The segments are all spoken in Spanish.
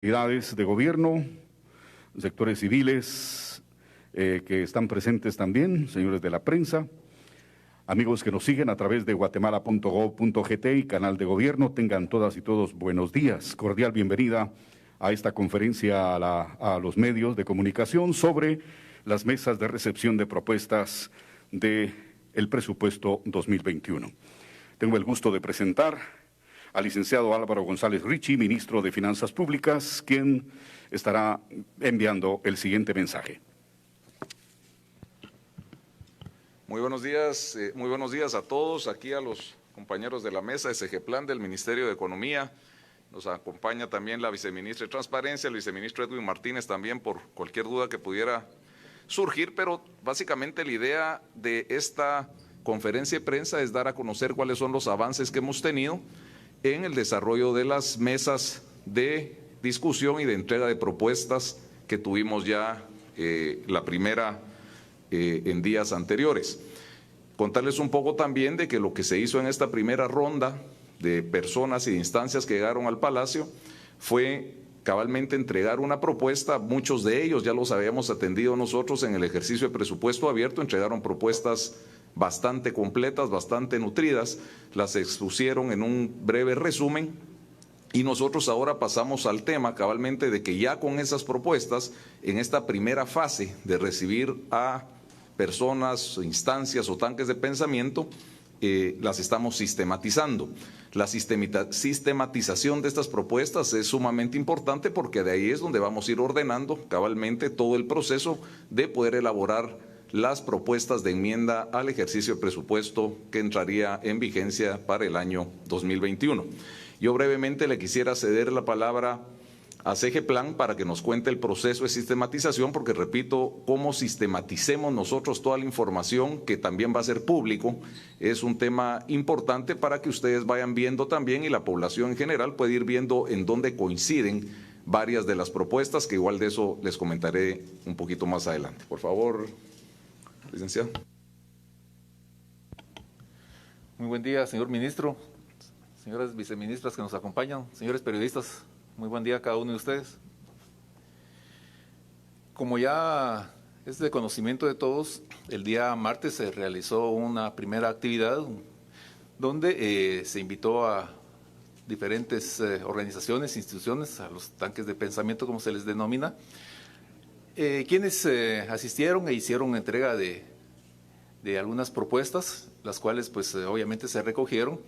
Autoridades de gobierno, sectores civiles que están presentes también, señores de la prensa, amigos que nos siguen a través de guatemala.gov.gt y canal de gobierno, tengan todas y todos buenos días. Cordial bienvenida a esta conferencia a los medios de comunicación sobre las mesas de recepción de propuestas del presupuesto 2021. Tengo el gusto de presentar al licenciado Álvaro González Richie, ministro de Finanzas Públicas, quien estará enviando el siguiente mensaje. Muy buenos días a todos, aquí a los compañeros de la mesa SG Plan del Ministerio de Economía. Nos acompaña también la viceministra de Transparencia, el viceministro Edwin Martínez también por cualquier duda que pudiera surgir, pero básicamente la idea de esta conferencia de prensa es dar a conocer cuáles son los avances que hemos tenido en el desarrollo de las mesas de discusión y de entrega de propuestas que tuvimos ya la primera en días anteriores. Contarles un poco también de que lo que se hizo en esta primera ronda de personas y de instancias que llegaron al Palacio fue cabalmente entregar una propuesta. Muchos de ellos ya los habíamos atendido nosotros en el ejercicio de presupuesto abierto, entregaron propuestas bastante completas, bastante nutridas, las expusieron en un breve resumen y nosotros ahora pasamos al tema cabalmente de que ya con esas propuestas, en esta primera fase de recibir a personas, instancias o tanques de pensamiento, las estamos sistematizando. La sistematización de estas propuestas es sumamente importante porque de ahí es donde vamos a ir ordenando cabalmente todo el proceso de poder elaborar las propuestas de enmienda al ejercicio de presupuesto que entraría en vigencia para el año 2021. Yo brevemente le quisiera ceder la palabra a CG Plan para que nos cuente el proceso de sistematización, porque repito, cómo sistematicemos nosotros toda la información que también va a ser público, es un tema importante para que ustedes vayan viendo también y la población en general puede ir viendo en dónde coinciden varias de las propuestas, que igual de eso les comentaré un poquito más adelante. Por favor, licenciado. Muy buen día, señor ministro, señoras viceministras que nos acompañan, señores periodistas, muy buen día a cada uno de ustedes. Como ya es de conocimiento de todos, el día martes se realizó una primera actividad donde se invitó a diferentes organizaciones, instituciones, a los tanques de pensamiento, como se les denomina, quienes asistieron e hicieron entrega de algunas propuestas, las cuales pues obviamente se recogieron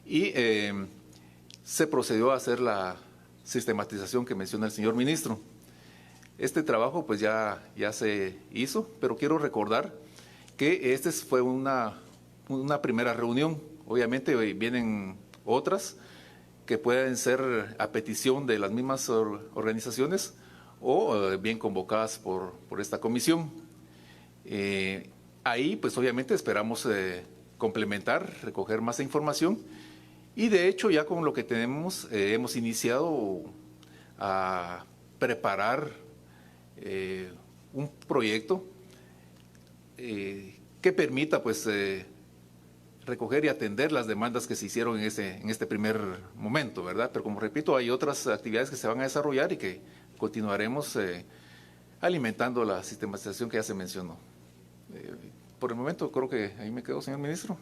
y se procedió a hacer la sistematización que menciona el señor ministro. Este trabajo pues ya se hizo, pero quiero recordar que esta fue una primera reunión. Obviamente vienen otras que pueden ser a petición de las mismas organizaciones o bien convocadas por esta comisión. Ahí pues obviamente esperamos complementar, recoger más información y de hecho ya con lo que tenemos hemos iniciado a preparar un proyecto que permita pues recoger y atender las demandas que se hicieron en este primer momento, ¿verdad? Pero como repito, hay otras actividades que se van a desarrollar y que continuaremos alimentando la sistematización que ya se mencionó. Por el momento creo que ahí me quedo, señor ministro.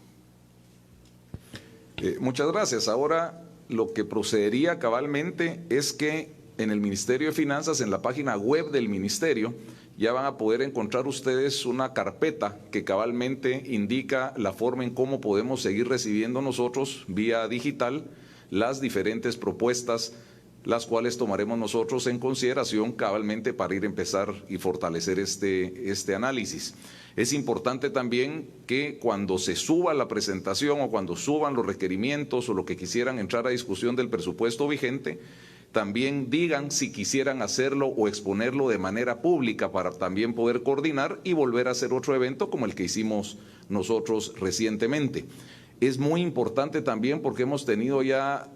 Muchas gracias. Ahora lo que procedería cabalmente es que en el Ministerio de Finanzas, en la página web del Ministerio, ya van a poder encontrar ustedes una carpeta que cabalmente indica la forma en cómo podemos seguir recibiendo nosotros vía digital las diferentes propuestas, las cuales tomaremos nosotros en consideración cabalmente para ir a empezar y fortalecer este análisis. Es importante también que cuando se suba la presentación o cuando suban los requerimientos o lo que quisieran entrar a discusión del presupuesto vigente, también digan si quisieran hacerlo o exponerlo de manera pública para también poder coordinar y volver a hacer otro evento como el que hicimos nosotros recientemente. Es muy importante también porque hemos tenido ya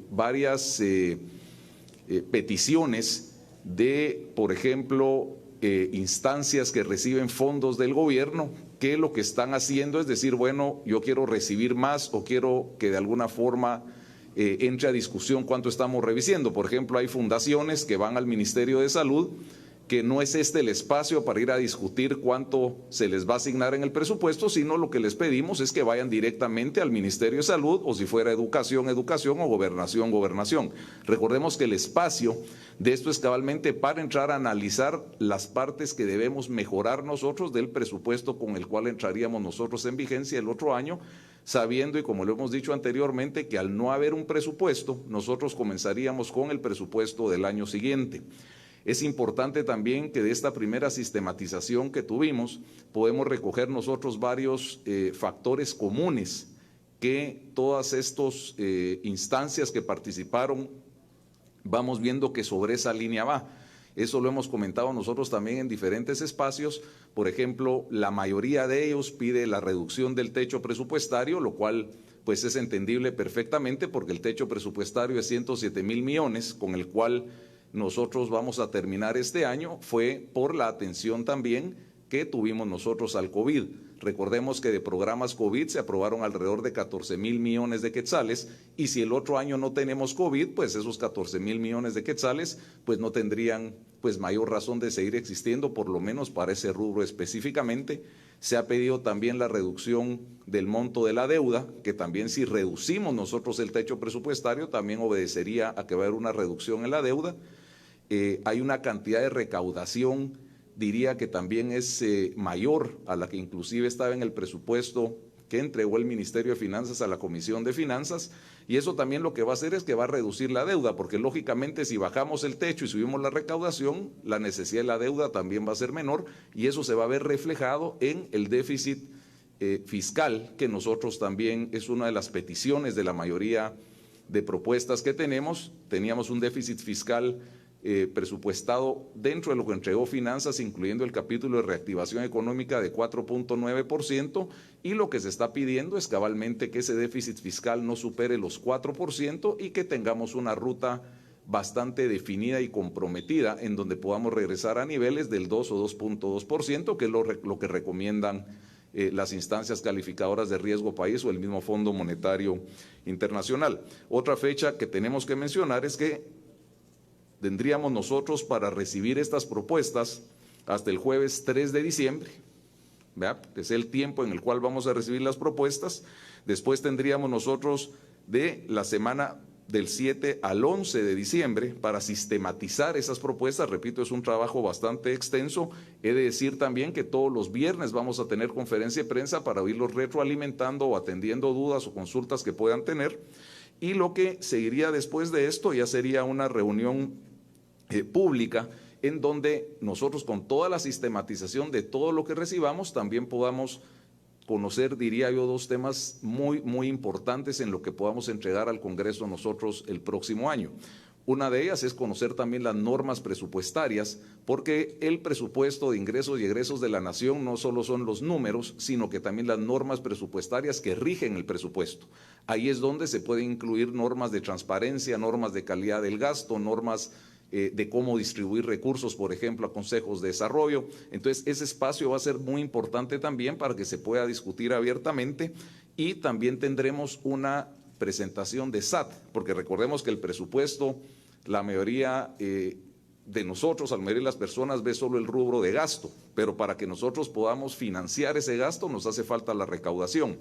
varias peticiones de, por ejemplo, instancias que reciben fondos del gobierno, que lo que están haciendo es decir, bueno, yo quiero recibir más o quiero que de alguna forma entre a discusión cuánto estamos revisando. Por ejemplo, hay fundaciones que van al Ministerio de Salud, que no es este el espacio para ir a discutir cuánto se les va a asignar en el presupuesto, sino lo que les pedimos es que vayan directamente al Ministerio de Salud, o si fuera Educación, Educación, o Gobernación, Gobernación. Recordemos que el espacio de esto es cabalmente para entrar a analizar las partes que debemos mejorar nosotros del presupuesto con el cual entraríamos nosotros en vigencia el otro año, sabiendo, y como lo hemos dicho anteriormente, que al no haber un presupuesto, nosotros comenzaríamos con el presupuesto del año siguiente. Es importante también que de esta primera sistematización que tuvimos, podemos recoger nosotros varios factores comunes que todas estas instancias que participaron, vamos viendo que sobre esa línea va. Eso lo hemos comentado nosotros también en diferentes espacios. Por ejemplo, la mayoría de ellos pide la reducción del techo presupuestario, lo cual pues es entendible perfectamente porque el techo presupuestario es 107,000 millones, con el cual nosotros vamos a terminar este año, fue por la atención también que tuvimos nosotros al COVID. Recordemos que de programas COVID se aprobaron alrededor de 14,000 millones de quetzales, y si el otro año no tenemos COVID, pues esos 14,000 millones de quetzales pues no tendrían pues mayor razón de seguir existiendo, por lo menos para ese rubro específicamente. Se ha pedido también la reducción del monto de la deuda, que también si reducimos nosotros el techo presupuestario, también obedecería a que va a haber una reducción en la deuda. Hay una cantidad de recaudación, diría que también es mayor a la que inclusive estaba en el presupuesto que entregó el Ministerio de Finanzas a la Comisión de Finanzas, y eso también lo que va a hacer es que va a reducir la deuda, porque lógicamente si bajamos el techo y subimos la recaudación, la necesidad de la deuda también va a ser menor, y eso se va a ver reflejado en el déficit fiscal, que nosotros también es una de las peticiones de la mayoría de propuestas que tenemos. Teníamos un déficit fiscal presupuestado dentro de lo que entregó Finanzas, incluyendo el capítulo de reactivación económica, de 4.9%, y lo que se está pidiendo es cabalmente que ese déficit fiscal no supere los 4% y que tengamos una ruta bastante definida y comprometida en donde podamos regresar a niveles del 2 o 2.2%, que es lo que recomiendan las instancias calificadoras de riesgo país o el mismo Fondo Monetario Internacional. Otra fecha que tenemos que mencionar es que tendríamos nosotros para recibir estas propuestas hasta el jueves 3 de diciembre, ¿verdad? Es el tiempo en el cual vamos a recibir las propuestas. Después tendríamos nosotros de la semana del 7 al 11 de diciembre para sistematizar esas propuestas. Repito, es un trabajo bastante extenso. He de decir también que todos los viernes vamos a tener conferencia de prensa para irlos retroalimentando o atendiendo dudas o consultas que puedan tener. Y lo que seguiría después de esto ya sería una reunión pública, en donde nosotros con toda la sistematización de todo lo que recibamos también podamos conocer, diría yo, dos temas muy importantes en lo que podamos entregar al Congreso nosotros el próximo año. Una de ellas es conocer también las normas presupuestarias, porque el presupuesto de ingresos y egresos de la nación no solo son los números, sino que también las normas presupuestarias que rigen el presupuesto. Ahí es donde se pueden incluir normas de transparencia, normas de calidad del gasto, normas de cómo distribuir recursos, por ejemplo, a consejos de desarrollo. Entonces, ese espacio va a ser muy importante también para que se pueda discutir abiertamente, y también tendremos una presentación de SAT, porque recordemos que el presupuesto, la mayoría de nosotros, la mayoría de las personas ve solo el rubro de gasto, pero para que nosotros podamos financiar ese gasto nos hace falta la recaudación.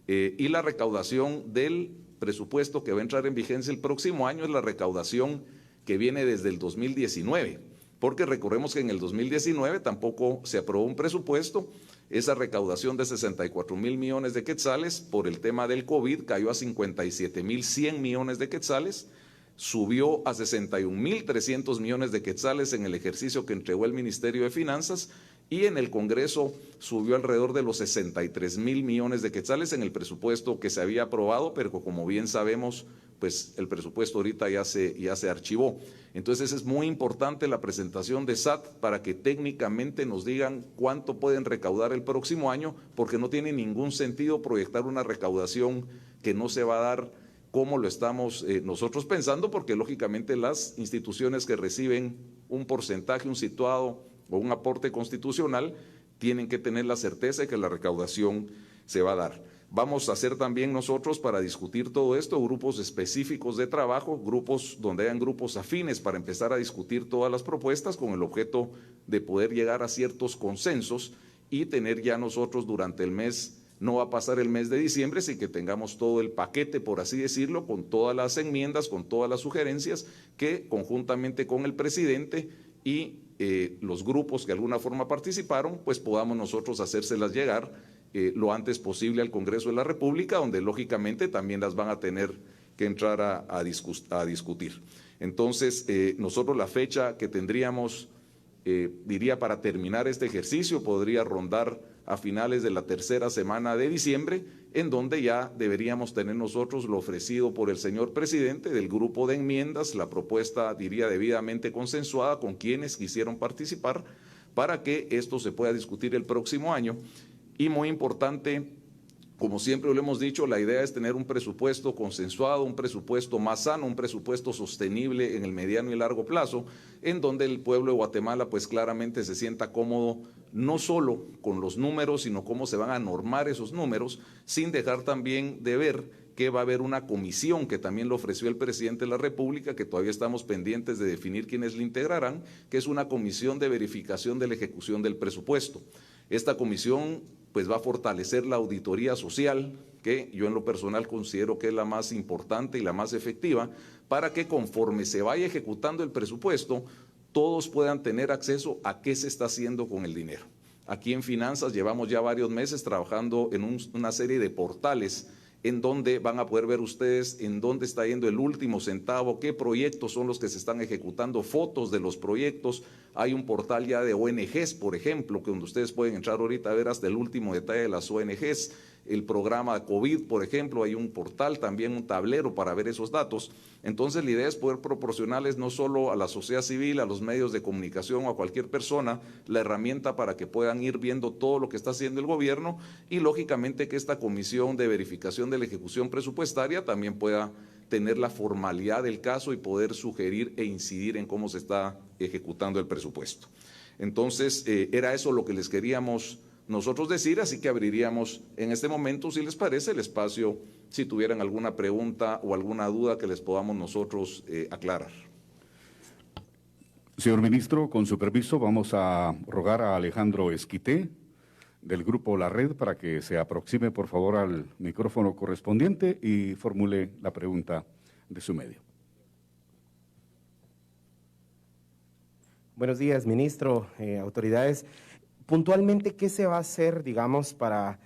Y la recaudación del presupuesto que va a entrar en vigencia el próximo año es la recaudación que viene desde el 2019, porque recordemos que en el 2019 tampoco se aprobó un presupuesto. Esa recaudación de 64,000 millones de quetzales por el tema del COVID cayó a 57,100 millones de quetzales, subió a 61,300 millones de quetzales en el ejercicio que entregó el Ministerio de Finanzas, y en el Congreso subió alrededor de los 63,000 millones de quetzales en el presupuesto que se había aprobado, pero como bien sabemos, pues el presupuesto ahorita ya se archivó. Entonces es muy importante la presentación de SAT para que técnicamente nos digan cuánto pueden recaudar el próximo año, porque no tiene ningún sentido proyectar una recaudación que no se va a dar como lo estamos nosotros pensando, porque lógicamente las instituciones que reciben un porcentaje, un situado o un aporte constitucional, tienen que tener la certeza de que la recaudación se va a dar. Vamos a hacer también nosotros, para discutir todo esto, grupos específicos de trabajo, grupos donde hayan grupos afines para empezar a discutir todas las propuestas con el objeto de poder llegar a ciertos consensos y tener ya nosotros durante el mes, no va a pasar el mes de diciembre, sin que tengamos todo el paquete, por así decirlo, con todas las enmiendas, con todas las sugerencias que conjuntamente con el presidente y los grupos que de alguna forma participaron, pues podamos nosotros hacérselas llegar lo antes posible al Congreso de la República, donde lógicamente también las van a tener que entrar a discutir. Entonces, nosotros la fecha que tendríamos, diría, para terminar este ejercicio, podría rondar a finales de la tercera semana de diciembre, en donde ya deberíamos tener nosotros lo ofrecido por el señor presidente del grupo de enmiendas, la propuesta, diría, debidamente consensuada con quienes quisieron participar, para que esto se pueda discutir el próximo año. Y muy importante, como siempre lo hemos dicho, la idea es tener un presupuesto consensuado, un presupuesto más sano, un presupuesto sostenible en el mediano y largo plazo, en donde el pueblo de Guatemala pues claramente se sienta cómodo, no solo con los números, sino cómo se van a normar esos números, sin dejar también de ver que va a haber una comisión que también lo ofreció el presidente de la República, que todavía estamos pendientes de definir quiénes la integrarán, que es una comisión de verificación de la ejecución del presupuesto. Esta comisión pues va a fortalecer la auditoría social, que yo en lo personal considero que es la más importante y la más efectiva, para que conforme se vaya ejecutando el presupuesto, todos puedan tener acceso a qué se está haciendo con el dinero. Aquí en Finanzas llevamos ya varios meses trabajando en una serie de portales en donde van a poder ver ustedes en dónde está yendo el último centavo, qué proyectos son los que se están ejecutando, fotos de los proyectos. Hay un portal ya de ONGs, por ejemplo, que donde ustedes pueden entrar ahorita a ver hasta el último detalle de las ONGs. El programa COVID, por ejemplo, hay un portal, también un tablero para ver esos datos. Entonces la idea es poder proporcionarles no solo a la sociedad civil, a los medios de comunicación o a cualquier persona la herramienta para que puedan ir viendo todo lo que está haciendo el gobierno, y lógicamente que esta comisión de verificación de la ejecución presupuestaria también pueda tener la formalidad del caso y poder sugerir e incidir en cómo se está ejecutando el presupuesto. Entonces, era eso lo que les queríamos nosotros decir, así que abriríamos en este momento, si les parece, el espacio, si tuvieran alguna pregunta o alguna duda que les podamos nosotros aclarar. Señor ministro, con su permiso, vamos a rogar a Alejandro Esquité, del Grupo La Red, para que se aproxime, por favor, al micrófono correspondiente y formule la pregunta de su medio. Buenos días, ministro, autoridades. Puntualmente, ¿qué se va a hacer, digamos, para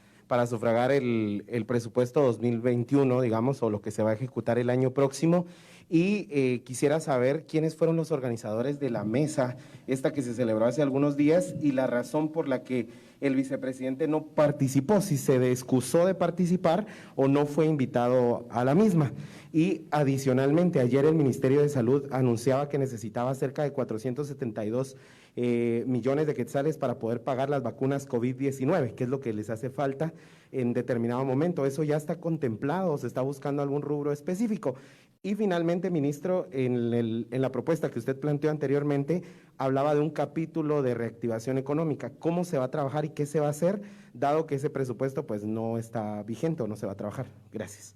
sufragar el presupuesto 2021, digamos, o lo que se va a ejecutar el año próximo? Y quisiera saber quiénes fueron los organizadores de la mesa, esta que se celebró hace algunos días, y la razón por la que el vicepresidente no participó, si se excusó de participar o no fue invitado a la misma. Y adicionalmente, ayer el Ministerio de Salud anunciaba que necesitaba cerca de 472 millones de quetzales para poder pagar las vacunas COVID-19, que es lo que les hace falta en determinado momento. ¿Eso ya está contemplado o se está buscando algún rubro específico? Y finalmente, ministro, en la propuesta que usted planteó anteriormente, hablaba de un capítulo de reactivación económica. ¿Cómo se va a trabajar y qué se va a hacer, dado que ese presupuesto pues no está vigente o no se va a trabajar? Gracias.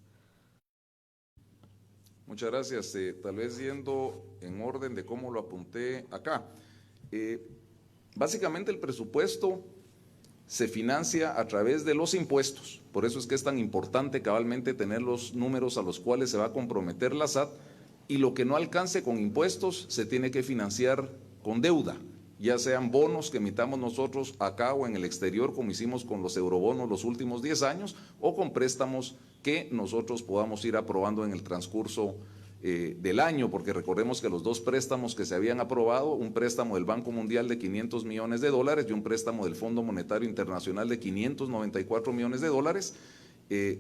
Muchas gracias. Tal vez yendo en orden de cómo lo apunté acá. Básicamente el presupuesto se financia a través de los impuestos. Por eso es que es tan importante cabalmente tener los números a los cuales se va a comprometer la SAT, y lo que no alcance con impuestos se tiene que financiar con deuda, ya sean bonos que emitamos nosotros acá o en el exterior, como hicimos con los eurobonos los últimos 10 años, o con préstamos que nosotros podamos ir aprobando en el transcurso del año, porque recordemos que los dos préstamos que se habían aprobado, un préstamo del Banco Mundial de $500 millones y un préstamo del Fondo Monetario Internacional de $594 millones,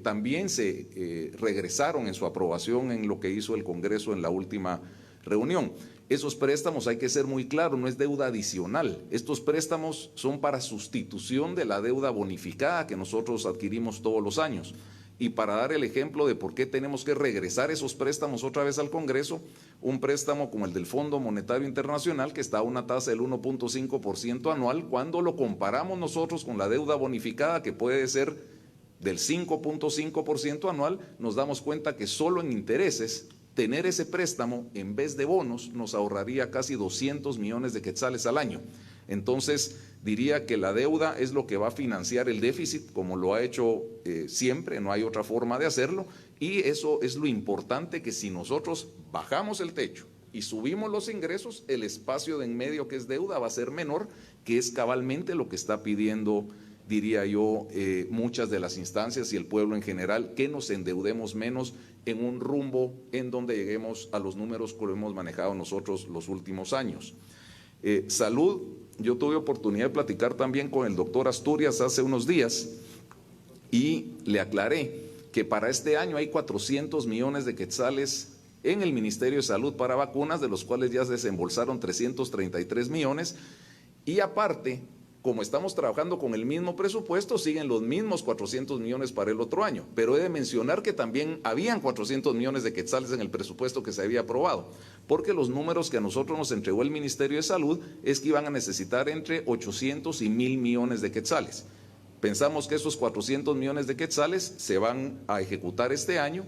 también se regresaron en su aprobación en lo que hizo el Congreso en la última reunión. Esos préstamos, hay que ser muy claro, no es deuda adicional. Estos préstamos son para sustitución de la deuda bonificada que nosotros adquirimos todos los años. Y para dar el ejemplo de por qué tenemos que regresar esos préstamos otra vez al Congreso, un préstamo como el del Fondo Monetario Internacional, que está a una tasa del 1.5% anual, cuando lo comparamos nosotros con la deuda bonificada, que puede ser del 5.5% anual, nos damos cuenta que solo en intereses, tener ese préstamo en vez de bonos nos ahorraría casi 200 millones de quetzales al año. Entonces, diría que la deuda es lo que va a financiar el déficit, como lo ha hecho siempre, no hay otra forma de hacerlo, y eso es lo importante, que si nosotros bajamos el techo y subimos los ingresos, el espacio de en medio que es deuda va a ser menor, que es cabalmente lo que está pidiendo, diría yo, muchas de las instancias y el pueblo en general, que nos endeudemos menos en un rumbo en donde lleguemos a los números que hemos manejado nosotros los últimos años. Salud, yo tuve oportunidad de platicar también con el doctor Asturias hace unos días y le aclaré que para este año hay 400 millones de quetzales en el Ministerio de Salud para vacunas, de los cuales ya se desembolsaron 333 millones, y aparte, como estamos trabajando con el mismo presupuesto, siguen los mismos 400 millones para el otro año. Pero he de mencionar que también habían 400 millones de quetzales en el presupuesto que se había aprobado, porque los números que a nosotros nos entregó el Ministerio de Salud es que iban a necesitar entre 800 y 1,000 millones de quetzales. Pensamos que esos 400 millones de quetzales se van a ejecutar este año.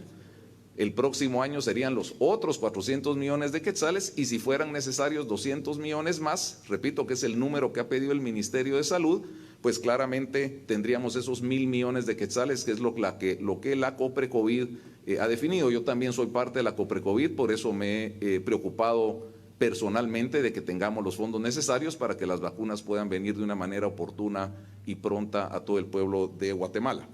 El próximo año serían los otros 400 millones de quetzales, y si fueran necesarios 200 millones más, repito que es el número que ha pedido el Ministerio de Salud, pues claramente tendríamos esos 1,000 millones de quetzales, que es lo que la COPRECOVID ha definido. Yo también soy parte de la COPRECOVID, por eso me he preocupado personalmente de que tengamos los fondos necesarios para que las vacunas puedan venir de una manera oportuna y pronta a todo el pueblo de Guatemala.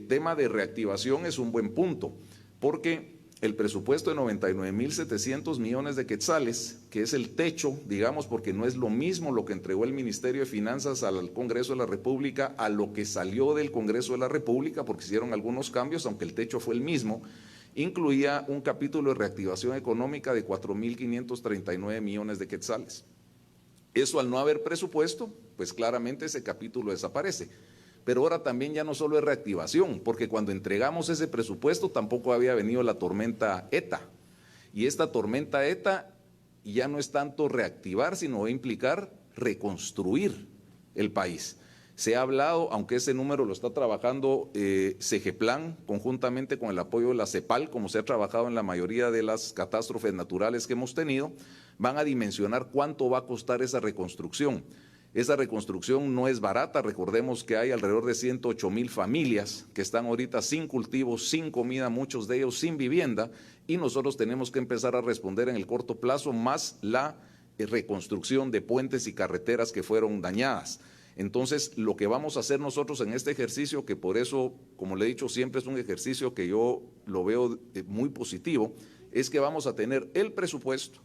Tema de reactivación es un buen punto, porque el presupuesto de 99,700 millones de quetzales, que es el techo, digamos, porque no es lo mismo lo que entregó el Ministerio de Finanzas al Congreso de la República a lo que salió del Congreso de la República, porque hicieron algunos cambios, aunque el techo fue el mismo, incluía un capítulo de reactivación económica de 4,539 millones de quetzales. Eso, al no haber presupuesto, pues claramente ese capítulo desaparece. Pero ahora también ya no solo es reactivación, porque cuando entregamos ese presupuesto tampoco había venido la tormenta ETA. Y esta tormenta ETA ya no es tanto reactivar, sino va a implicar reconstruir el país. Se ha hablado, aunque ese número lo está trabajando CEGEPLAN conjuntamente con el apoyo de la CEPAL, como se ha trabajado en la mayoría de las catástrofes naturales que hemos tenido, van a dimensionar cuánto va a costar esa reconstrucción. Esa reconstrucción no es barata, recordemos que hay alrededor de 108,000 familias que están ahorita sin cultivos, sin comida, muchos de ellos sin vivienda, y nosotros tenemos que empezar a responder en el corto plazo, más la reconstrucción de puentes y carreteras que fueron dañadas. Entonces, lo que vamos a hacer nosotros en este ejercicio, que por eso, como le he dicho siempre, es un ejercicio que yo lo veo muy positivo, es que vamos a tener el presupuesto,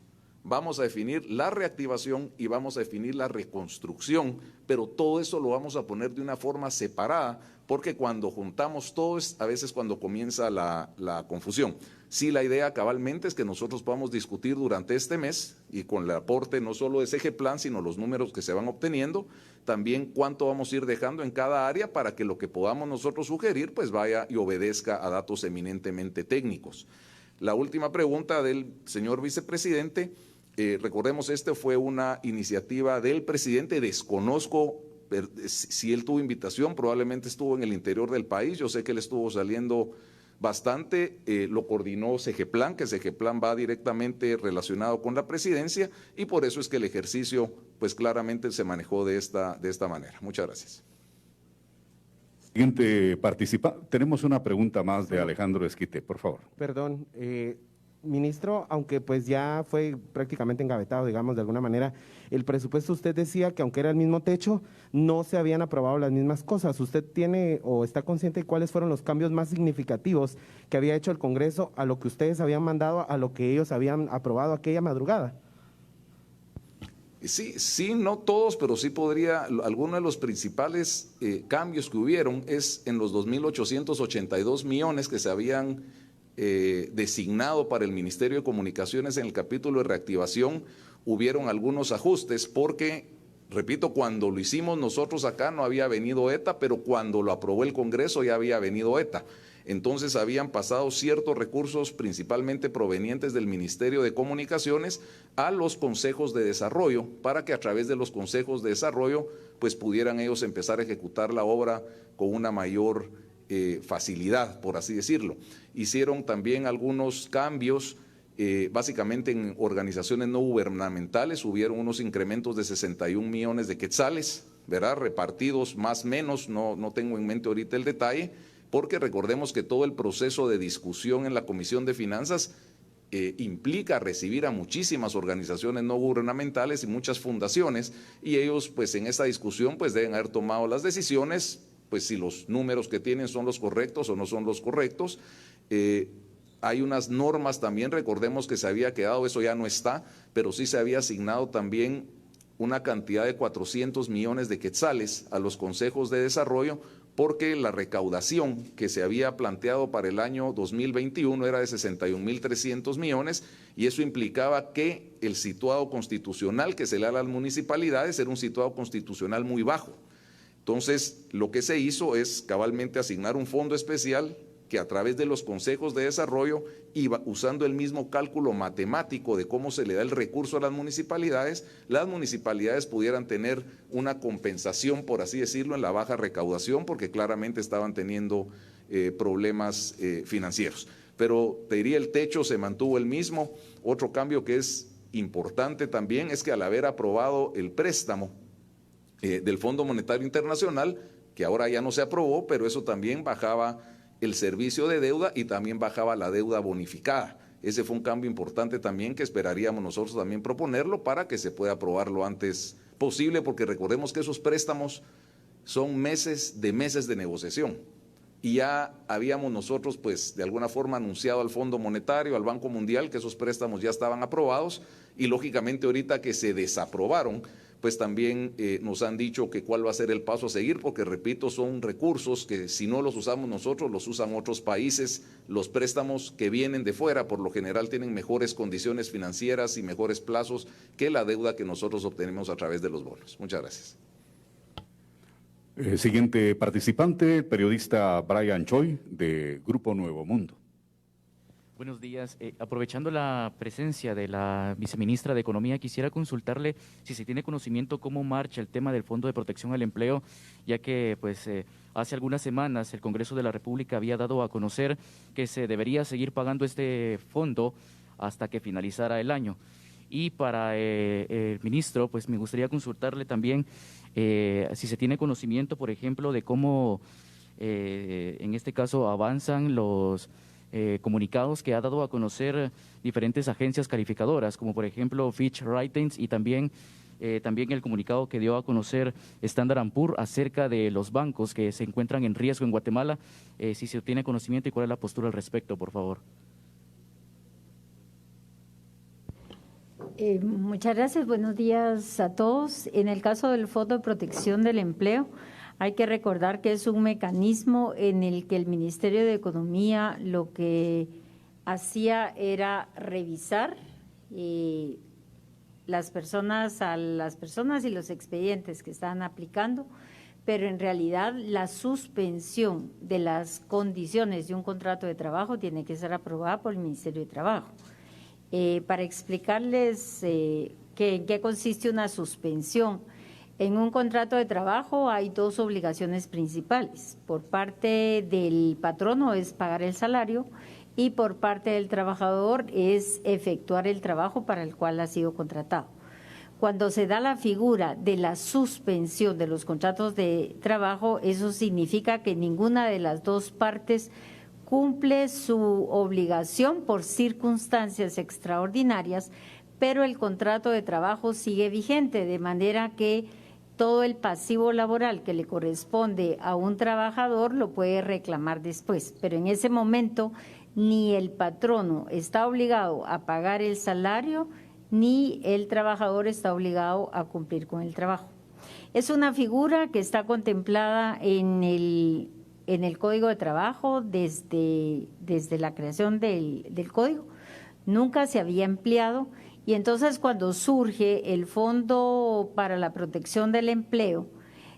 vamos a definir la reactivación y vamos a definir la reconstrucción, pero todo eso lo vamos a poner de una forma separada, porque cuando juntamos todo es a veces cuando comienza la confusión. Sí, la idea cabalmente es que nosotros podamos discutir durante este mes, y con el aporte no solo de CEGEPLAN, sino los números que se van obteniendo, también cuánto vamos a ir dejando en cada área para que lo que podamos nosotros sugerir pues vaya y obedezca a datos eminentemente técnicos. La última pregunta del señor vicepresidente. Recordemos, fue una iniciativa del presidente, desconozco si él tuvo invitación, probablemente estuvo en el interior del país, yo sé que él estuvo saliendo bastante, lo coordinó CEGEPLAN, que CEGEPLAN va directamente relacionado con la presidencia, y por eso es que el ejercicio pues claramente se manejó de esta manera. Muchas gracias. Siguiente tenemos una pregunta más de Alejandro Esquite, por favor. Perdón, ministro, aunque pues ya fue prácticamente engavetado, digamos, de alguna manera, el presupuesto, usted decía que aunque era el mismo techo, no se habían aprobado las mismas cosas. ¿Usted tiene o está consciente de cuáles fueron los cambios más significativos que había hecho el Congreso a lo que ustedes habían mandado, a lo que ellos habían aprobado aquella madrugada? Sí, no todos, pero sí podría, algunos de los principales cambios que hubieron es en los 2,882 millones que se habían designado para el Ministerio de Comunicaciones en el capítulo de reactivación, hubieron algunos ajustes porque, repito, cuando lo hicimos nosotros acá no había venido ETA, pero cuando lo aprobó el Congreso ya había venido ETA. Entonces habían pasado ciertos recursos, principalmente provenientes del Ministerio de Comunicaciones, a los consejos de desarrollo, para que a través de los consejos de desarrollo pues pudieran ellos empezar a ejecutar la obra con una mayor facilidad, por así decirlo. Hicieron también algunos cambios, básicamente en organizaciones no gubernamentales, hubieron unos incrementos de 61 millones de quetzales, ¿verdad? Repartidos más o menos, no tengo en mente ahorita el detalle, porque recordemos que todo el proceso de discusión en la Comisión de Finanzas implica recibir a muchísimas organizaciones no gubernamentales y muchas fundaciones, y ellos pues en esta discusión pues deben haber tomado las decisiones, pues si los números que tienen son los correctos o no son los correctos. Hay unas normas también, recordemos que se había quedado, eso ya no está, pero sí se había asignado también una cantidad de 400 millones de quetzales a los consejos de desarrollo, porque la recaudación que se había planteado para el año 2021 era de 61.300 millones, y eso implicaba que el situado constitucional que se le da a las municipalidades era un situado constitucional muy bajo. Entonces, lo que se hizo es cabalmente asignar un fondo especial que a través de los consejos de desarrollo iba usando el mismo cálculo matemático de cómo se le da el recurso a las municipalidades pudieran tener una compensación, por así decirlo, en la baja recaudación, porque claramente estaban teniendo problemas financieros. Pero te diría, el techo se mantuvo el mismo. Otro cambio que es importante también es que al haber aprobado el préstamo del Fondo Monetario Internacional, que ahora ya no se aprobó, pero eso también bajaba el servicio de deuda y también bajaba la deuda bonificada. Ese fue un cambio importante también que esperaríamos nosotros también proponerlo para que se pueda aprobar lo antes posible, porque recordemos que esos préstamos son meses de negociación. Y ya habíamos nosotros, pues, de alguna forma anunciado al Fondo Monetario, al Banco Mundial, que esos préstamos ya estaban aprobados, y lógicamente ahorita que se desaprobaron, pues también nos han dicho que cuál va a ser el paso a seguir, porque repito, son recursos que si no los usamos nosotros, los usan otros países. Los préstamos que vienen de fuera, por lo general, tienen mejores condiciones financieras y mejores plazos que la deuda que nosotros obtenemos a través de los bonos. Muchas gracias. Siguiente participante, el periodista Brian Choi, de Grupo Nuevo Mundo. Buenos días. Aprovechando la presencia de la viceministra de Economía, quisiera consultarle si se tiene conocimiento cómo marcha el tema del Fondo de Protección al Empleo, ya que pues hace algunas semanas el Congreso de la República había dado a conocer que se debería seguir pagando este fondo hasta que finalizara el año. Y para el ministro, pues me gustaría consultarle también si se tiene conocimiento, por ejemplo, de cómo en este caso avanzan los comunicados que ha dado a conocer diferentes agencias calificadoras, como por ejemplo Fitch Ratings, y también el comunicado que dio a conocer Standard & Poor's acerca de los bancos que se encuentran en riesgo en Guatemala, si se tiene conocimiento y cuál es la postura al respecto, por favor. Muchas gracias, buenos días a todos. En el caso del Fondo de Protección del Empleo, hay que recordar que es un mecanismo en el que el Ministerio de Economía lo que hacía era revisar las personas y los expedientes que estaban aplicando, pero en realidad la suspensión de las condiciones de un contrato de trabajo tiene que ser aprobada por el Ministerio de Trabajo. Para explicarles en qué consiste una suspensión. En un contrato de trabajo hay dos obligaciones principales. Por parte del patrono es pagar el salario y por parte del trabajador es efectuar el trabajo para el cual ha sido contratado. Cuando se da la figura de la suspensión de los contratos de trabajo, eso significa que ninguna de las dos partes cumple su obligación por circunstancias extraordinarias, pero el contrato de trabajo sigue vigente, de manera que todo el pasivo laboral que le corresponde a un trabajador lo puede reclamar después, pero en ese momento ni el patrono está obligado a pagar el salario, ni el trabajador está obligado a cumplir con el trabajo. Es una figura que está contemplada en el Código de Trabajo desde la creación del Código. Nunca se había empleado. Y entonces cuando surge el Fondo para la Protección del Empleo,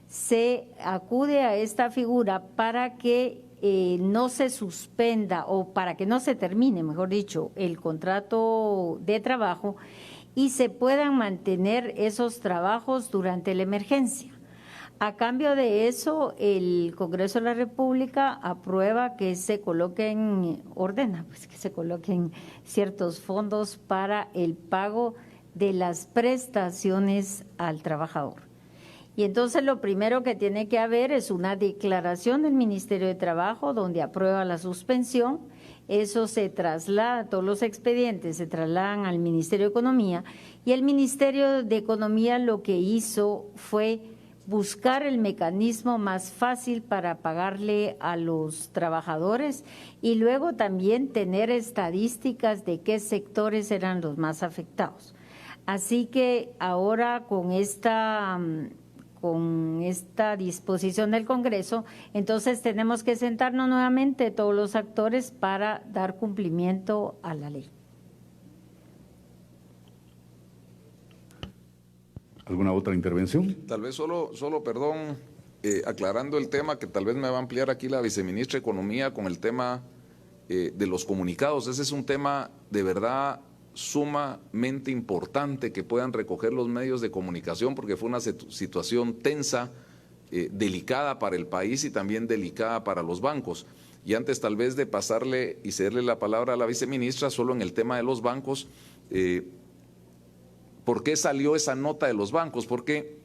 se acude a esta figura para que no se suspenda o para que no se termine, mejor dicho, el contrato de trabajo y se puedan mantener esos trabajos durante la emergencia. A cambio de eso, el Congreso de la República aprueba que se coloquen, ordena pues, que se coloquen ciertos fondos para el pago de las prestaciones al trabajador. Y entonces lo primero que tiene que haber es una declaración del Ministerio de Trabajo donde aprueba la suspensión. Eso se traslada, todos los expedientes se trasladan al Ministerio de Economía, y el Ministerio de Economía lo que hizo fue buscar el mecanismo más fácil para pagarle a los trabajadores y luego también tener estadísticas de qué sectores eran los más afectados. Así que ahora con esta disposición del Congreso, entonces tenemos que sentarnos nuevamente todos los actores para dar cumplimiento a la ley. ¿Alguna otra intervención? Tal vez solo perdón, aclarando el tema que tal vez me va a ampliar aquí la viceministra de Economía con el tema de los comunicados. Ese es un tema de verdad sumamente importante que puedan recoger los medios de comunicación, porque fue una situación tensa, delicada para el país y también delicada para los bancos. Y antes tal vez de pasarle y cederle la palabra a la viceministra, solo en el tema de los bancos, ¿por qué salió esa nota de los bancos? Porque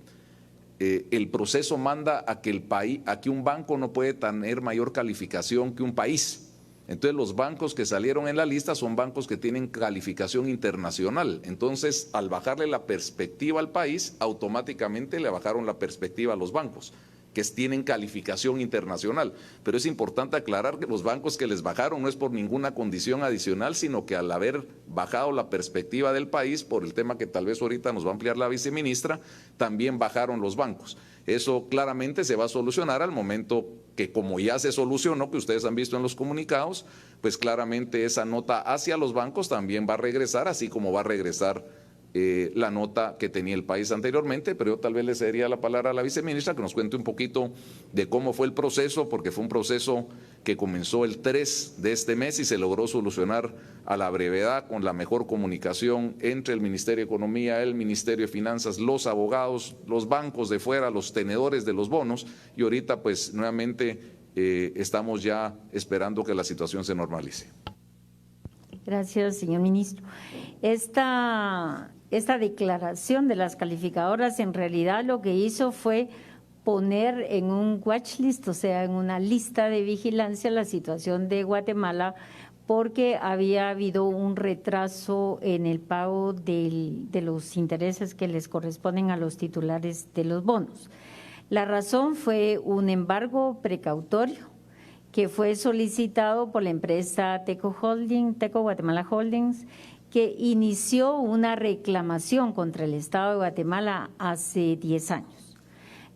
el proceso manda a que un banco no puede tener mayor calificación que un país. Entonces los bancos que salieron en la lista son bancos que tienen calificación internacional. Entonces, al bajarle la perspectiva al país, automáticamente le bajaron la perspectiva a los bancos que tienen calificación internacional. Pero es importante aclarar que los bancos que les bajaron no es por ninguna condición adicional, sino que al haber bajado la perspectiva del país, por el tema que tal vez ahorita nos va a ampliar la viceministra, también bajaron los bancos. Eso claramente se va a solucionar al momento que, como ya se solucionó, que ustedes han visto en los comunicados, pues claramente esa nota hacia los bancos también va a regresar, así como va a regresar la nota que tenía el país anteriormente. Pero yo tal vez le cedería la palabra a la viceministra que nos cuente un poquito de cómo fue el proceso, porque fue un proceso que comenzó el 3 de este mes y se logró solucionar a la brevedad con la mejor comunicación entre el Ministerio de Economía, el Ministerio de Finanzas, los abogados, los bancos de fuera, los tenedores de los bonos, y ahorita pues nuevamente estamos ya esperando que la situación se normalice. Gracias, señor ministro. Esta declaración de las calificadoras en realidad lo que hizo fue poner en un watch list, o sea, en una lista de vigilancia la situación de Guatemala, porque había habido un retraso en el pago de los intereses que les corresponden a los titulares de los bonos. La razón fue un embargo precautorio que fue solicitado por la empresa Teco Guatemala Holdings, que inició una reclamación contra el Estado de Guatemala hace 10 años.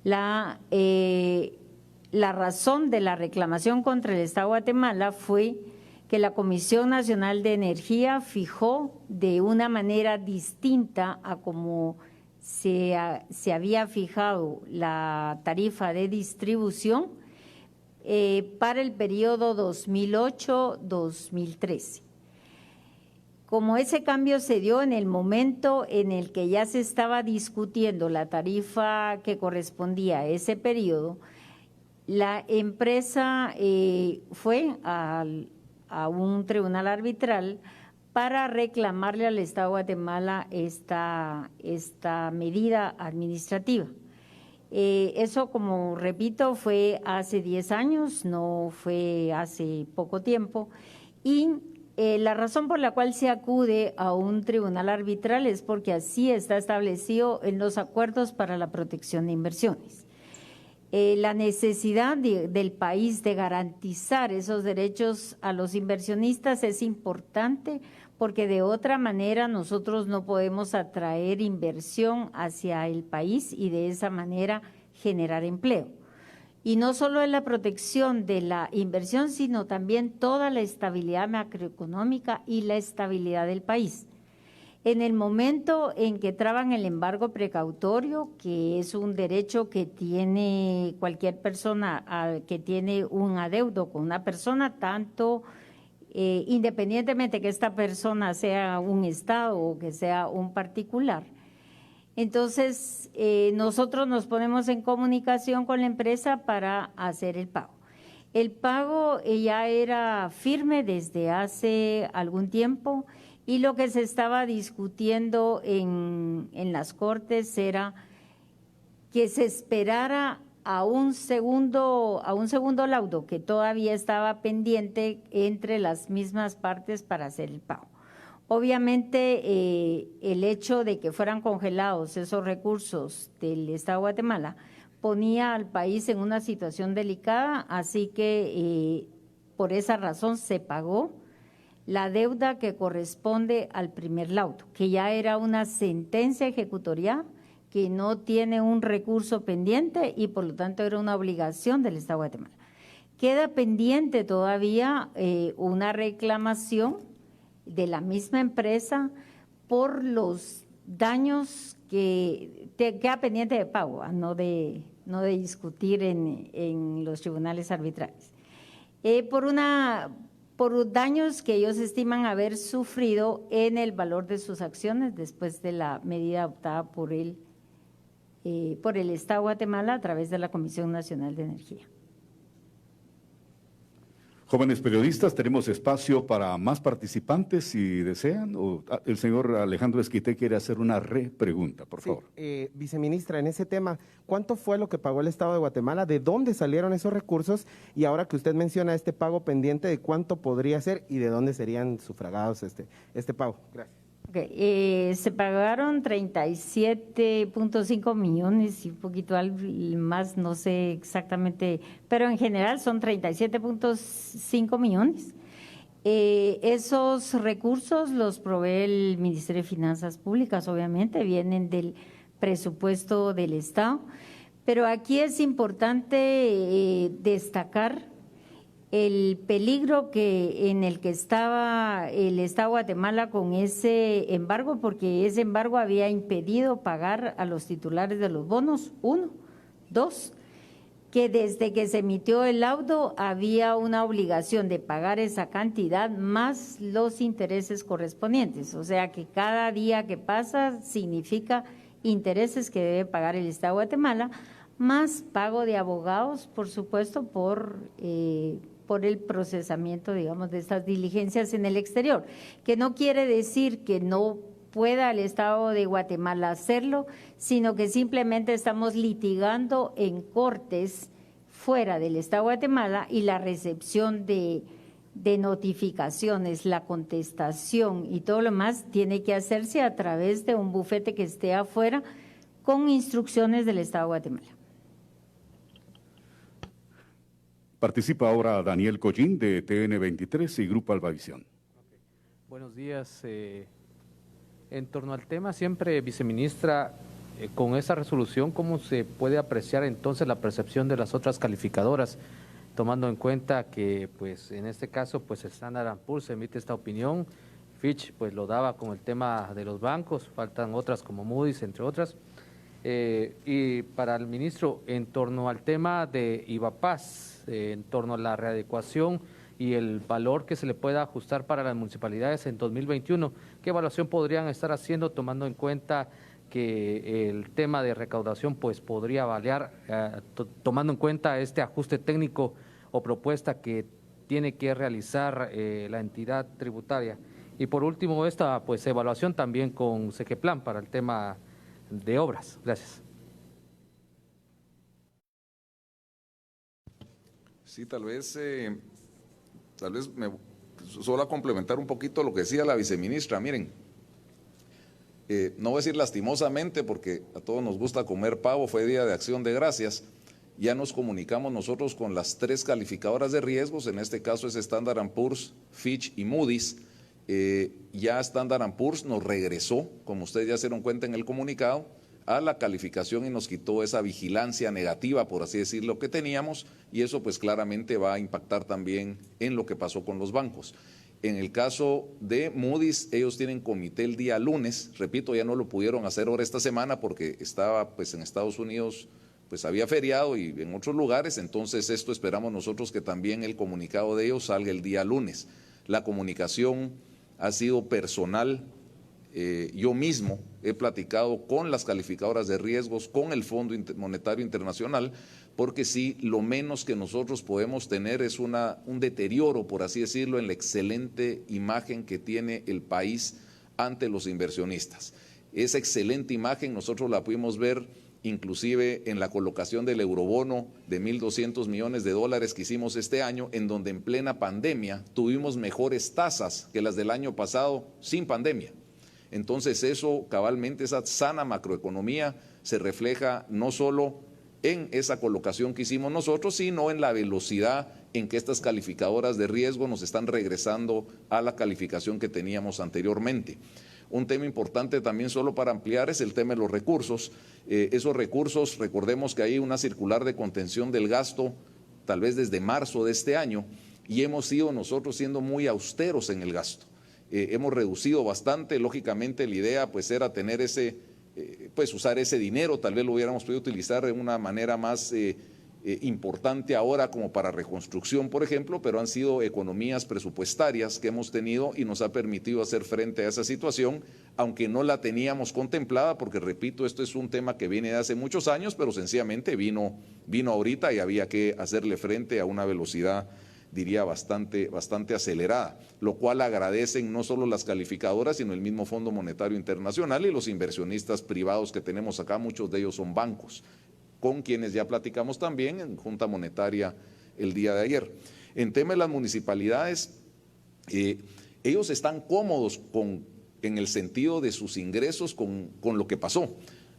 La razón de la reclamación contra el Estado de Guatemala fue que la Comisión Nacional de Energía fijó de una manera distinta a como se había fijado la tarifa de distribución para el periodo 2008-2013. Como ese cambio se dio en el momento en el que ya se estaba discutiendo la tarifa que correspondía a ese periodo, la empresa fue a un tribunal arbitral para reclamarle al Estado de Guatemala esta medida administrativa. Eso, como repito, fue hace 10 años, no fue hace poco tiempo, y la razón por la cual se acude a un tribunal arbitral es porque así está establecido en los acuerdos para la protección de inversiones. La necesidad del país de garantizar esos derechos a los inversionistas es importante, porque de otra manera nosotros no podemos atraer inversión hacia el país y de esa manera generar empleo. Y no solo en la protección de la inversión, sino también toda la estabilidad macroeconómica y la estabilidad del país. En el momento en que traban el embargo precautorio, que es un derecho que tiene cualquier persona que tiene un adeudo con una persona, tanto independientemente que esta persona sea un Estado o que sea un particular, Entonces, nosotros nos ponemos en comunicación con la empresa para hacer el pago. El pago ya era firme desde hace algún tiempo y lo que se estaba discutiendo en las Cortes era que se esperara a un segundo laudo que todavía estaba pendiente entre las mismas partes para hacer el pago. Obviamente, el hecho de que fueran congelados esos recursos del Estado de Guatemala ponía al país en una situación delicada, así que por esa razón se pagó la deuda que corresponde al primer laudo, que ya era una sentencia ejecutorial que no tiene un recurso pendiente y por lo tanto era una obligación del Estado de Guatemala. Queda pendiente todavía una reclamación de la misma empresa por los daños que queda pendiente de pago, no de discutir en los tribunales arbitrales. Por daños que ellos estiman haber sufrido en el valor de sus acciones después de la medida adoptada por el Estado de Guatemala a través de la Comisión Nacional de Energía. Jóvenes periodistas, tenemos espacio para más participantes si desean. El señor Alejandro Esquité quiere hacer una repregunta, por favor. Viceministra, en ese tema, ¿cuánto fue lo que pagó el Estado de Guatemala? ¿De dónde salieron esos recursos? Y ahora que usted menciona este pago pendiente, ¿de cuánto podría ser y de dónde serían sufragados este pago? Gracias. Se pagaron 37.5 millones y un poquito más, no sé exactamente, pero en general son 37.5 millones. Esos recursos los provee el Ministerio de Finanzas Públicas, obviamente, vienen del presupuesto del Estado, pero aquí es importante destacar el peligro en el que estaba el Estado de Guatemala con ese embargo, porque ese embargo había impedido pagar a los titulares de los bonos, 1, 2, que desde que se emitió el laudo había una obligación de pagar esa cantidad más los intereses correspondientes, o sea que cada día que pasa significa intereses que debe pagar el Estado de Guatemala, más pago de abogados, por supuesto, por el procesamiento, digamos, de estas diligencias en el exterior, que no quiere decir que no pueda el Estado de Guatemala hacerlo, sino que simplemente estamos litigando en cortes fuera del Estado de Guatemala y la recepción de notificaciones, la contestación y todo lo más tiene que hacerse a través de un bufete que esté afuera con instrucciones del Estado de Guatemala. Participa ahora Daniel Collín de TN23 y Grupo Albavisión. Buenos días. En torno al tema, siempre, viceministra, con esa resolución, ¿cómo se puede apreciar entonces la percepción de las otras calificadoras, tomando en cuenta que, pues, en este caso, pues, Standard & Poor's emite esta opinión, Fitch, pues, lo daba con el tema de los bancos, faltan otras como Moody's, entre otras. Y para el ministro, en torno al tema de IVAPAS, en torno a la readecuación y el valor que se le pueda ajustar para las municipalidades en 2021, ¿qué evaluación podrían estar haciendo tomando en cuenta que el tema de recaudación pues podría variar, tomando en cuenta este ajuste técnico o propuesta que tiene que realizar la entidad tributaria? Y por último, esta pues evaluación también con Segeplan para el tema de obras. Gracias. Sí, tal vez solo a complementar un poquito lo que decía la viceministra. Miren, no voy a decir lastimosamente porque a todos nos gusta comer pavo, fue Día de Acción de Gracias, ya nos comunicamos nosotros con las 3 calificadoras de riesgos, en este caso es Standard & Poor's, Fitch y Moody's. Ya Standard & Poor's nos regresó, como ustedes ya se dieron cuenta en el comunicado, a la calificación y nos quitó esa vigilancia negativa, por así decirlo, que teníamos, y eso pues claramente va a impactar también en lo que pasó con los bancos. En el caso de Moody's, ellos tienen comité el día lunes, repito, ya no lo pudieron hacer ahora esta semana porque estaba pues en Estados Unidos, pues había feriado y en otros lugares, entonces esto esperamos nosotros que también el comunicado de ellos salga el día lunes. La comunicación ha sido personal yo mismo he platicado con las calificadoras de riesgos, con el Fondo Monetario Internacional, porque sí, lo menos que nosotros podemos tener es un deterioro, por así decirlo, en la excelente imagen que tiene el país ante los inversionistas. Esa excelente imagen nosotros la pudimos ver inclusive en la colocación del eurobono de 1.200 millones de dólares que hicimos este año, en donde en plena pandemia tuvimos mejores tasas que las del año pasado sin pandemia. Entonces eso cabalmente, esa sana macroeconomía se refleja no solo en esa colocación que hicimos nosotros, sino en la velocidad en que estas calificadoras de riesgo nos están regresando a la calificación que teníamos anteriormente. Un tema importante también, solo para ampliar, es el tema de los recursos. Esos recursos, recordemos que hay una circular de contención del gasto, tal vez desde marzo de este año, y hemos ido nosotros siendo muy austeros en el gasto. Hemos reducido bastante, lógicamente la idea pues era tener usar ese dinero, tal vez lo hubiéramos podido utilizar de una manera más importante ahora como para reconstrucción, por ejemplo, pero han sido economías presupuestarias que hemos tenido y nos ha permitido hacer frente a esa situación, aunque no la teníamos contemplada, porque repito, esto es un tema que viene de hace muchos años, pero sencillamente vino ahorita y había que hacerle frente a una velocidad, diría, bastante acelerada, lo cual agradecen no solo las calificadoras, sino el mismo Fondo Monetario Internacional y los inversionistas privados que tenemos acá, muchos de ellos son bancos, con quienes ya platicamos también en Junta Monetaria el día de ayer. En tema de las municipalidades, ellos están cómodos en el sentido de sus ingresos con lo que pasó.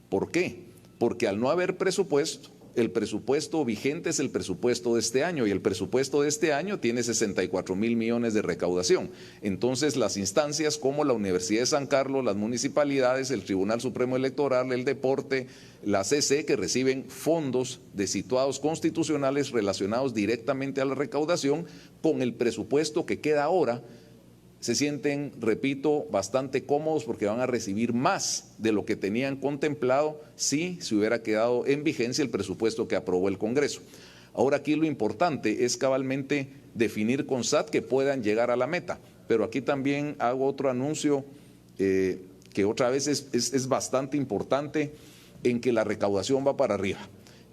¿Por qué? Porque al no haber presupuesto, el presupuesto vigente es el presupuesto de este año y el presupuesto de este año tiene 64,000 millones de recaudación. Entonces las instancias como la Universidad de San Carlos, las municipalidades, el Tribunal Supremo Electoral, el deporte, la CC, que reciben fondos de situados constitucionales relacionados directamente a la recaudación, con el presupuesto que queda ahora, se sienten, repito, bastante cómodos porque van a recibir más de lo que tenían contemplado si se hubiera quedado en vigencia el presupuesto que aprobó el Congreso. Ahora aquí lo importante es cabalmente definir con SAT que puedan llegar a la meta, pero aquí también hago otro anuncio que otra vez es bastante importante, en que la recaudación va para arriba.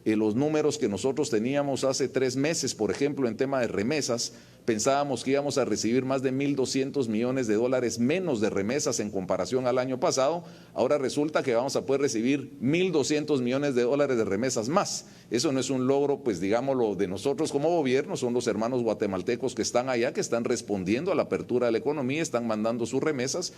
Los números que nosotros teníamos hace 3 meses, por ejemplo, en tema de remesas, pensábamos que íbamos a recibir más de 1.200 millones de dólares menos de remesas en comparación al año pasado. Ahora resulta que vamos a poder recibir 1.200 millones de dólares de remesas más. Eso no es un logro, pues digámoslo, de nosotros como gobierno, son los hermanos guatemaltecos que están allá, que están respondiendo a la apertura de la economía, están mandando sus remesas.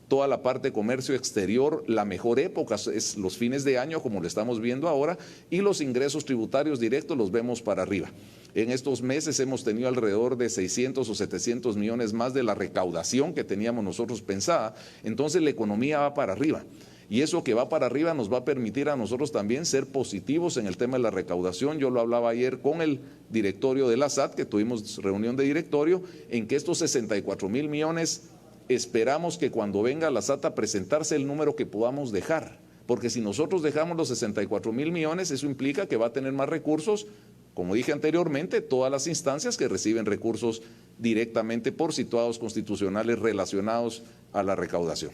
Toda la parte de comercio exterior, la mejor época es los fines de año, como lo estamos viendo ahora, y los ingresos tributarios directos los vemos para arriba. En estos meses hemos tenido alrededor de 600 o 700 millones más de la recaudación que teníamos nosotros pensada, entonces la economía va para arriba. Y eso que va para arriba nos va a permitir a nosotros también ser positivos en el tema de la recaudación. Yo lo hablaba ayer con el directorio de la SAT, que tuvimos reunión de directorio, en que estos 64,000 millones esperamos que cuando venga la SAT a presentarse el número que podamos dejar. Porque si nosotros dejamos los 64,000 millones, eso implica que va a tener más recursos, como dije anteriormente, todas las instancias que reciben recursos directamente por situados constitucionales relacionados a la recaudación.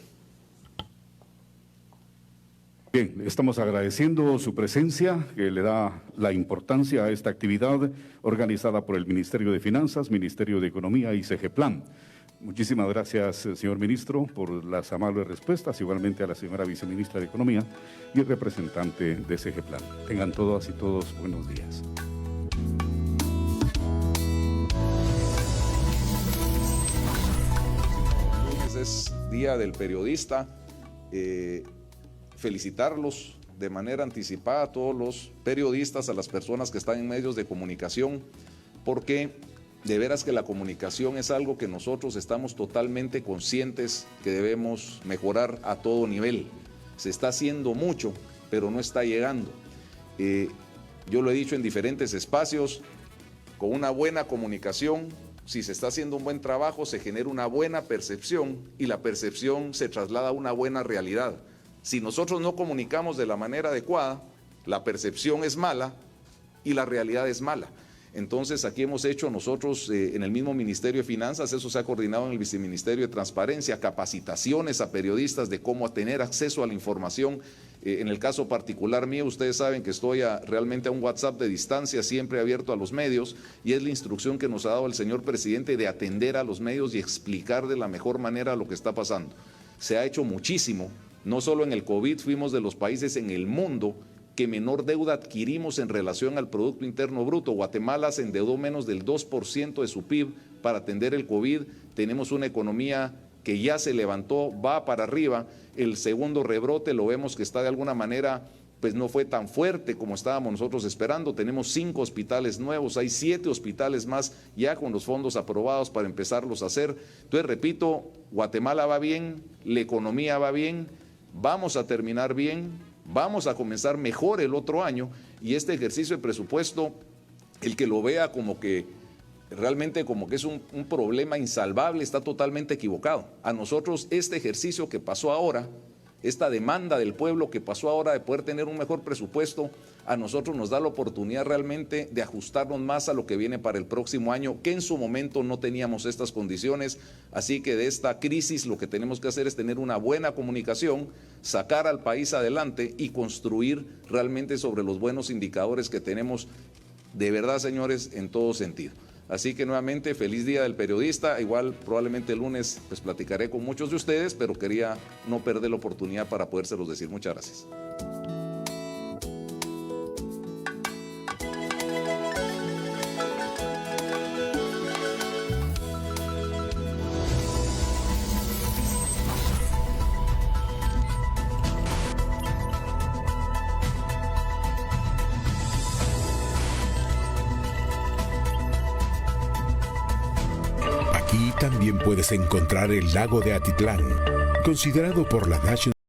Bien, estamos agradeciendo su presencia, que le da la importancia a esta actividad organizada por el Ministerio de Finanzas, Ministerio de Economía y CGPLAN. Muchísimas gracias, señor ministro, por las amables respuestas, igualmente a la señora viceministra de Economía y el representante de CGPLAN. Tengan todas y todos buenos días. Lunes es Día del Periodista. Felicitarlos de manera anticipada a todos los periodistas, a las personas que están en medios de comunicación, porque de veras que la comunicación es algo que nosotros estamos totalmente conscientes que debemos mejorar a todo nivel. Se está haciendo mucho, pero no está llegando. Yo lo he dicho en diferentes espacios, con una buena comunicación, si se está haciendo un buen trabajo, se genera una buena percepción y la percepción se traslada a una buena realidad. Si nosotros no comunicamos de la manera adecuada, la percepción es mala y la realidad es mala. Entonces, aquí hemos hecho nosotros en el mismo Ministerio de Finanzas, eso se ha coordinado en el Viceministerio de Transparencia, capacitaciones a periodistas de cómo tener acceso a la información. En el caso particular mío, ustedes saben que estoy realmente a un WhatsApp de distancia, siempre abierto a los medios, y es la instrucción que nos ha dado el señor presidente de atender a los medios y explicar de la mejor manera lo que está pasando. Se ha hecho muchísimo, no solo en el COVID, fuimos de los países en el mundo que menor deuda adquirimos en relación al Producto Interno Bruto. Guatemala se endeudó menos del 2% de su PIB para atender el COVID. Tenemos una economía que ya se levantó, va para arriba. El segundo rebrote lo vemos que está de alguna manera, pues no fue tan fuerte como estábamos nosotros esperando. Tenemos 5 hospitales nuevos, hay 7 hospitales más ya con los fondos aprobados para empezarlos a hacer. Entonces, repito, Guatemala va bien, la economía va bien, vamos a terminar bien. Vamos a comenzar mejor el otro año, y este ejercicio de presupuesto, el que lo vea como que realmente como que es un problema insalvable, está totalmente equivocado. A nosotros este ejercicio que pasó ahora, esta demanda del pueblo que pasó ahora de poder tener un mejor presupuesto, a nosotros nos da la oportunidad realmente de ajustarnos más a lo que viene para el próximo año, que en su momento no teníamos estas condiciones. Así que de esta crisis lo que tenemos que hacer es tener una buena comunicación, sacar al país adelante y construir realmente sobre los buenos indicadores que tenemos, de verdad, señores, en todo sentido. Así que nuevamente, feliz Día del Periodista. Igual probablemente el lunes pues platicaré con muchos de ustedes, pero quería no perder la oportunidad para podérselos decir. Muchas gracias. Aquí también puedes encontrar el lago de Atitlán, considerado por la National